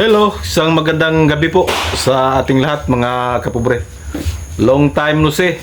Hello, isang magandang gabi po sa ating lahat mga kapobre. Long time no see.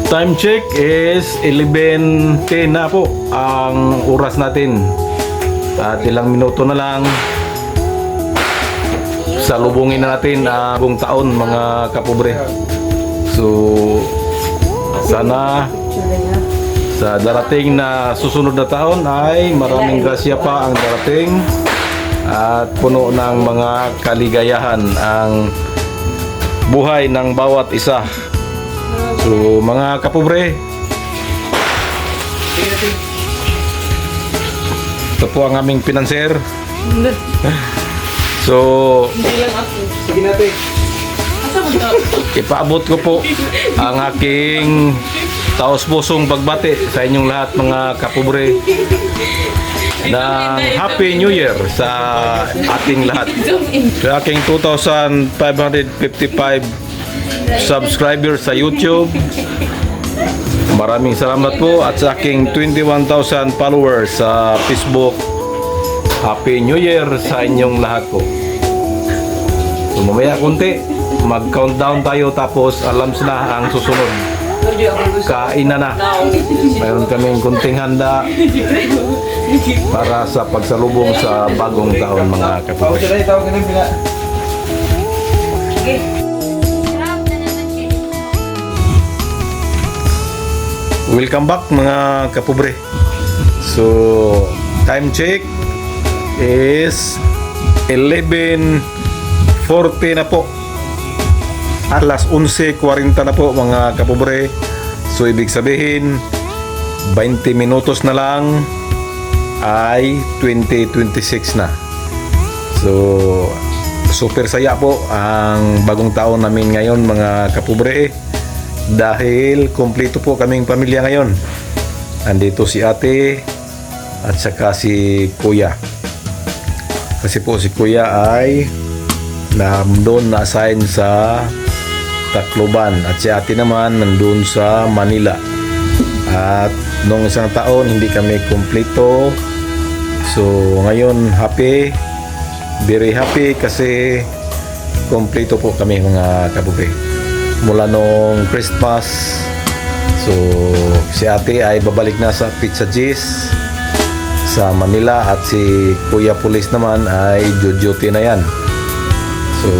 Time check is 11:10 na po ang oras natin. At ilang minuto na lang salubungin na natin ang buong taon mga kapobre. So sana sa darating na susunod na taon ay maraming grasya pa ang darating at puno ng mga kaligayahan ang buhay ng bawat isa. So mga kapobre, ito po ang aming pinanser. So Sige natin. ipaabot ko po ang aking taos-pusong pagbati sa inyong lahat mga kapobre ng Happy New Year sa ating lahat. Sa aking 2,555 subscribers sa YouTube, maraming salamat po, at sa aking 21,000 followers sa Facebook, Happy New Year sa inyong lahat po. So mamaya konti mag-countdown tayo, tapos alam na ang susunod. Kain na. Mayroon kaming kunting handa para sa pagsalubong sa bagong taon mga kapatid. Welcome back mga kapobre. So time check is 11:40 na po. Alas 11:40 na po mga kapobre. So ibig sabihin 20 minutos na lang ay 2026 na. So super saya po ang bagong taon namin ngayon mga kapobre, dahil kumpleto po kaming pamilya ngayon. Andito si ate at saka si kuya. Kasi po si kuya ay nandun na-assign sa Tacloban at si ate naman nandun sa Manila. At nung isang taon hindi kami kumpleto. So ngayon happy, very happy kasi kumpleto po kami mga kapobre. Mula nung Christmas, so si ate ay babalik na sa Pizza G's sa Manila at si Kuya Pulis naman ay duty na yan. So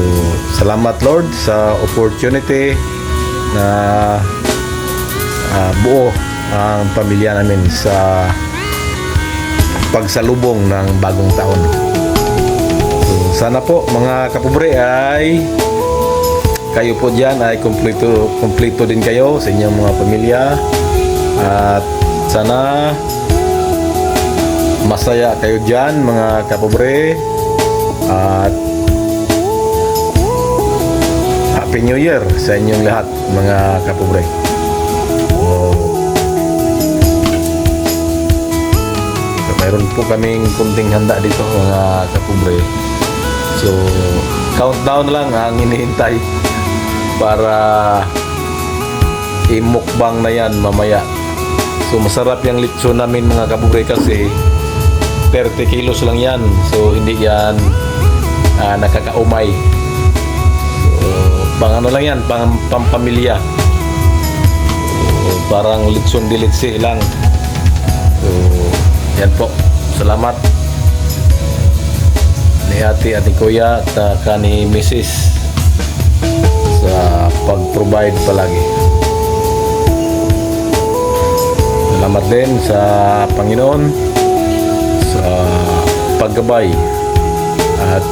salamat Lord sa opportunity na buo ang pamilya namin sa pagsalubong ng bagong taon. So sana po mga kapobre ay kayo po dyan ay kumpleto din kayo sa inyong mga pamilya, at sana masaya kayo dyan mga kapobre, at Happy New Year sa inyong lahat mga kapobre. So, mayroon po kaming kunting handa dito mga kapobre. So countdown lang ang hinihintay para imukbang na yan mamaya. So masarap yung lechon namin mga kapobre kasi 30 kilos lang yan. So hindi yan nakakaumay. So pang ano lang yan, pampamilya. So, parang lechon dilitsi lang. So yan po. Salamat ni ate at ni kuya at ni Mrs. sa pag-provide palagi. Salamat din sa Panginoon sa paggabay at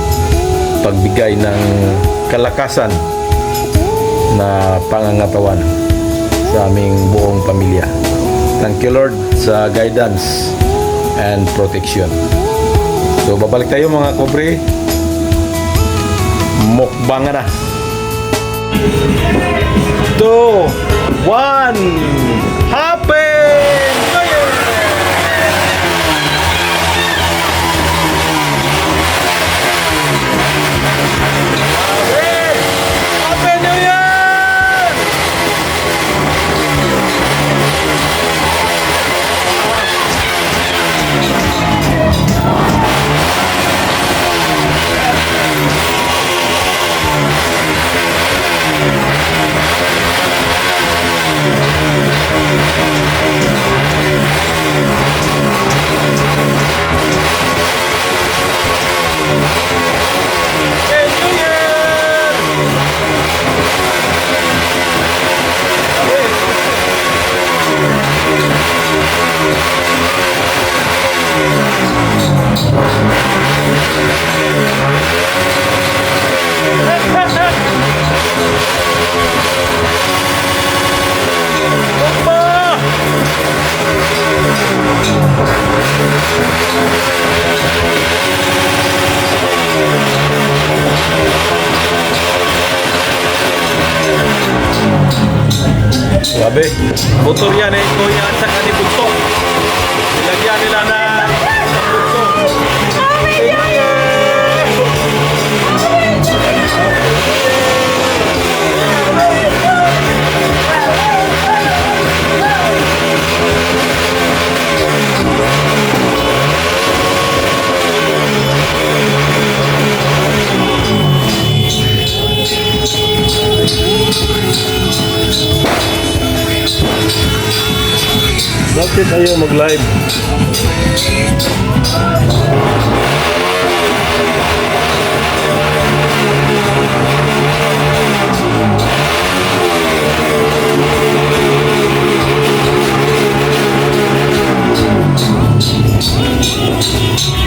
pagbigay ng kalakasan na pangangatawan sa aming buong pamilya. Thank you Lord sa guidance and protection. So babalik tayo mga kobre. Mukbang na. 2, 1, happy New Year! Happy New Year! Grabe, motor yan eh, kuya at saka ni Bunso. Nilagyan nila na Bunso. Bakit ayaw mag-live?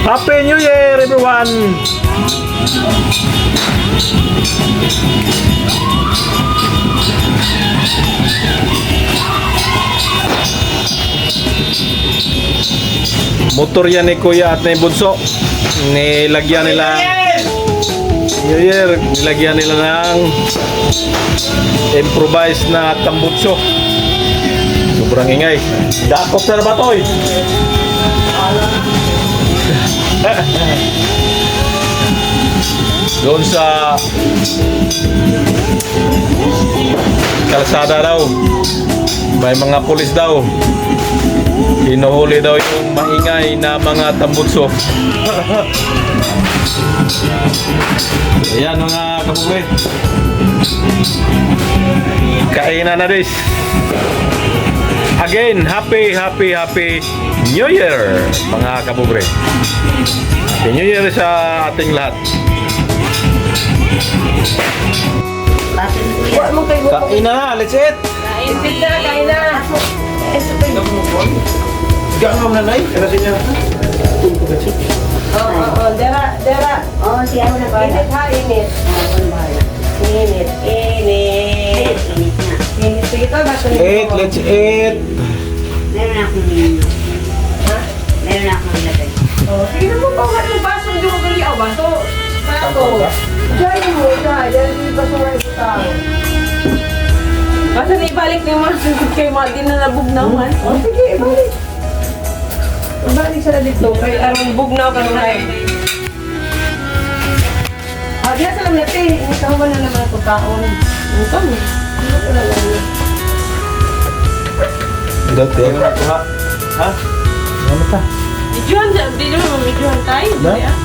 Happy New Year, everyone! Motor yan ni Kuya at ni Bunso. Nilagyan nila New Year, nilagyan nila ng improvised na tambutso. Sobrang ingay. Dakot na ba to'y? Doon sa kalsada daw may mga pulis daw. Hinuhuli daw yung maingay na mga tambutso. Ayan mga kapobre. Kainan na dis. Again, happy New Year mga kapobre. Happy New Year sa ating lahat. Kain na, let's eat. Kain na. Gano'n na nai? Kasi niya. Oo, dera. Oh, siya mo na ba? Init ha, init. Init. Init. Sige to, baso nito. Eat, let's eat. Meron akong nilagay. Ha? Meron akong nilagay. Oh, sige na mo, bawat yung baso, hindi mo gali ang baso. Plato. Diyan mo, diyan yung baso na ito tao. Basta na ibalik niyo mga sugod kay Madi na nabugnawan. Oh, sige, ibalik. Ibalik sila dito, kay arong bugnaw ka nung live. Ah, diyan sa lamnati, ikawan na naman ito taon. Ang kami. Ano ko na lang yun? Dati. Ha? Ano pa? Medyohan, di naman medyohan tayo. Da? di ah.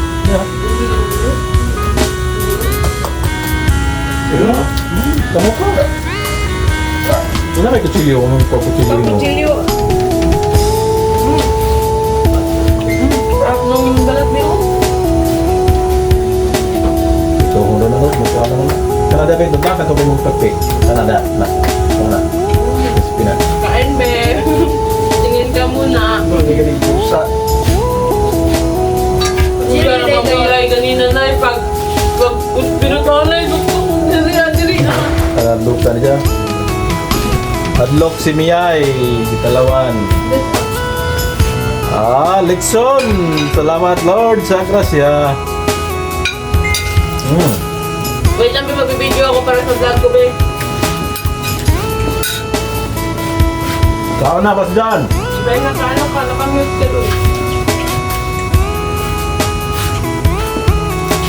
Kamu ka? Wala may kutsilyo kung may kutsilyo mo. Pagkuchilyo. Sarap nung balat niyo. So, kung na ako, magkakaroon na. Kanada kayo, doon ka ito mong pagpik. Kanada, na. Kung na. Tapos pinag. Kain, be. Tingin ka muna. Hindi ka din pusa. Sila lukan siya. Adlok si Miyay, Kitalawan. Litson. Salamat Lord sa grasya. Wait lang, may magbibideo ako para sa vlog ko, be. Kao na, pas dyan. Dahil nakaano ka, nakamute ka doon.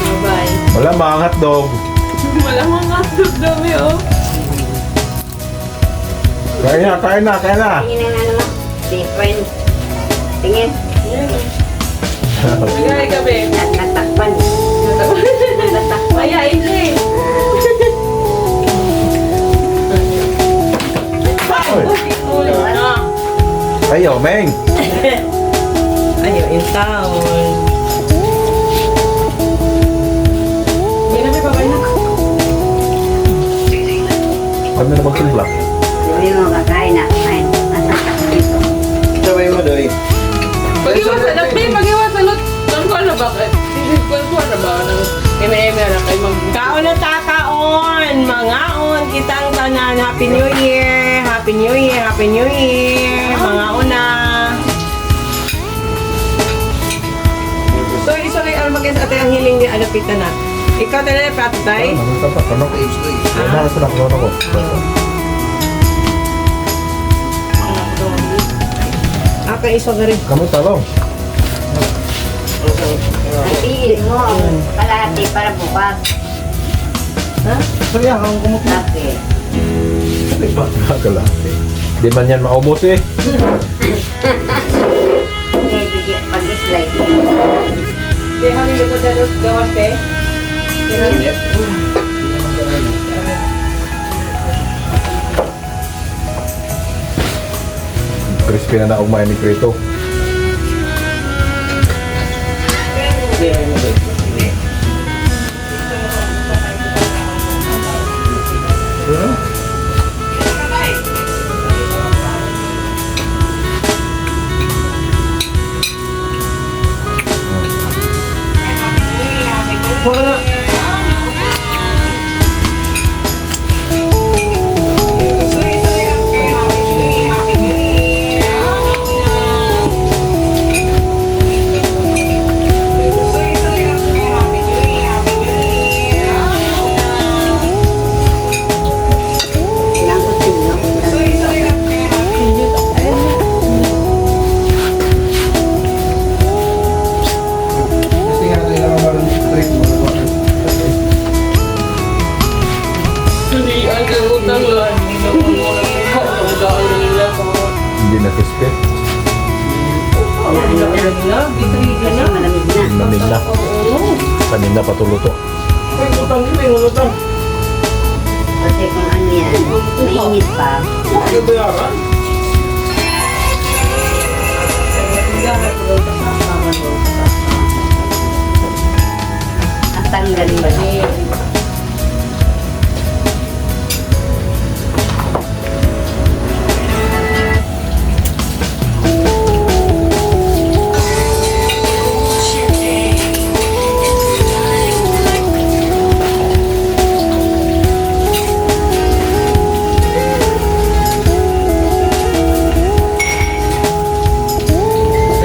Bye-bye. Wala, mga hotdog. Malamang hotdog dami, oh. Kaya na. Tingin ang ano mo? Different. Tingin. Magay ka, be. Natakpan. Natakpan. Ayain siya, eh. Ulit na. Ayaw, Meng. Ayaw, in town. Hindi na, be, babay na. Kami na magsimpla. Hindi mo kakain na. Kain. Dito. Sabay mo doy. Pag-iwas sa lahat, be, pag-iwas sa lahat. Saan ko ano ba? Hindi ko ano ba? Eme-eme na kay Ma'am. Kaon na takaon! Mangaon! Kitang tanan! Happy New Year! Happy New Year! Happy New Year! Mangaon na! Sorry, ano mag-guess ate ang hiling ni Alapita na. Ikaw talaga patay? Ano? Nasa ko. Aka iso na rin. Kamu talong. Piliin mo ang kalahati para bukas. Saya kang kumuha. Bakit? Kalahati. Di man yan maubos eh. Hindi, bigyan pag-slide. Kaya kami dito sa gawas eh. Crispy na naugmay ni Krito. Ilang kusin, no? Kasi nga tayo lang marang straight mo. Hindi, ang utang lang. Hindi na crispy. Kasi malamig na. Lamig na. Kanina patuluto. Kasi kung ano yan, mainit pa. Ang tanggal ba niya?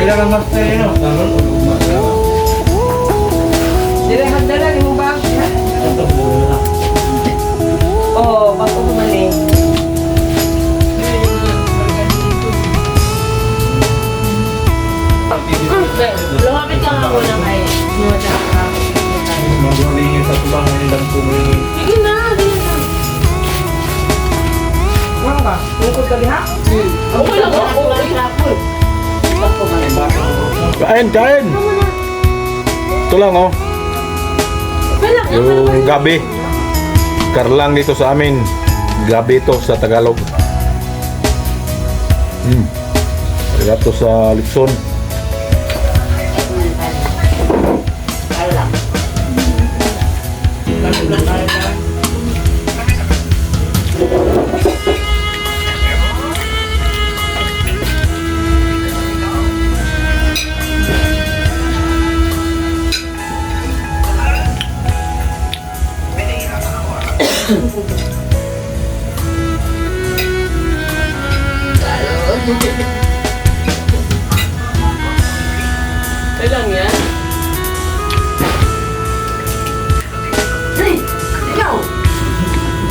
Kailangan mas tayo, no? Tangan o luma. Dire handala ni mo ba? Oh, bago ko mali. Lumapit ka nga muna kay Nuda. Magulingin sa tubang nilang kumuli. Sige na, sige na. Ano ka? Lungkot ka diha? Okay lang ako. Kain! Ito lang oh. Okay lang. Yung gabi. Karlang dito sa amin. Gabi ito sa Tagalog. Ito sa Litson.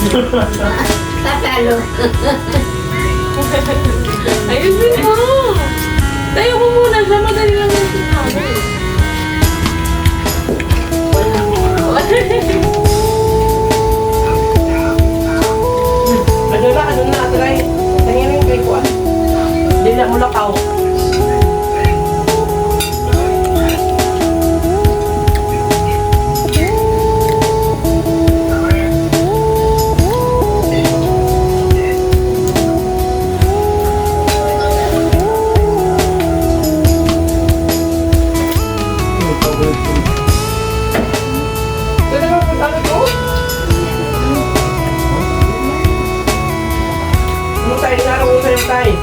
Tatalo. Ayusin mo. Tayo mo muna siya. Madali lang yung sinabi. Ano na, try. Tingnan yung kay Kuan. Hindi na mo lakaw. Pwede mo kung ano to? Ano tayo? Inaraw mo sa'yo tayo.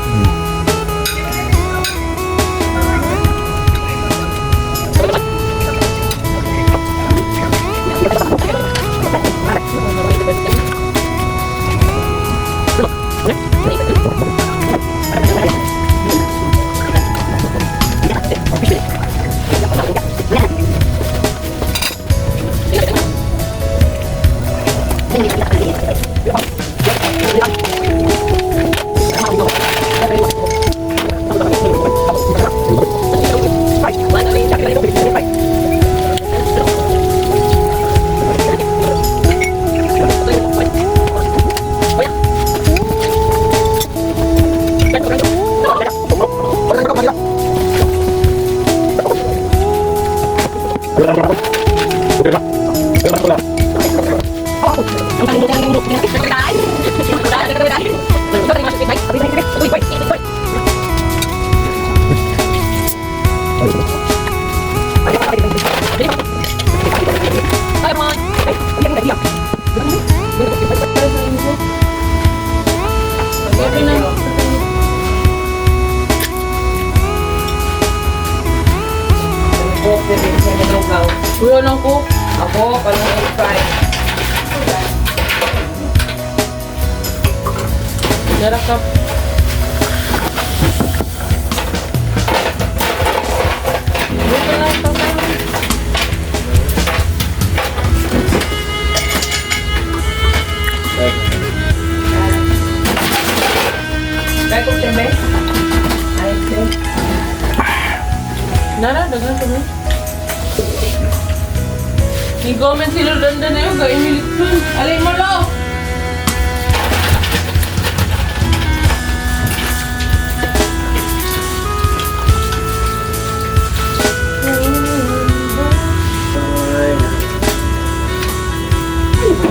Kuya lang ko. Ako, panang fry. Narakap. Buto lang ito. Kaya kong sebe? Ayos din. Nara, dagan kami. I-comment sila ganda na yun, gawin milik dun. Alay mo lo!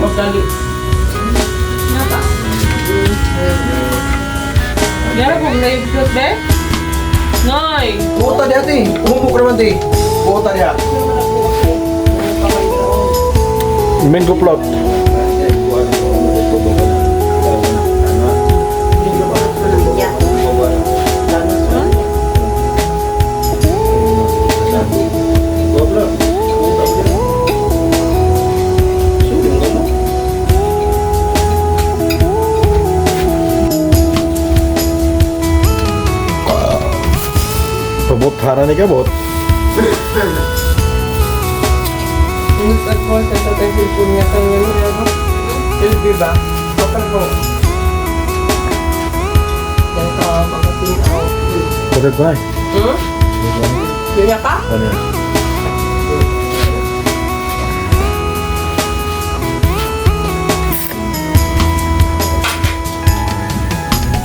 Pagdali. Napa? Yara po, ngayon fruit be? Ngay! Puta di ati. Umumuk naman di. Puta di ati. Mango float. Pabot hana ni kabot. At mo sa cellphone niya sa ngayon, Silvi ba? Bakal ko. Yan ka, makating out. Pagod ba? Yun ka? Ano yan?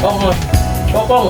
Kokong. Kokong.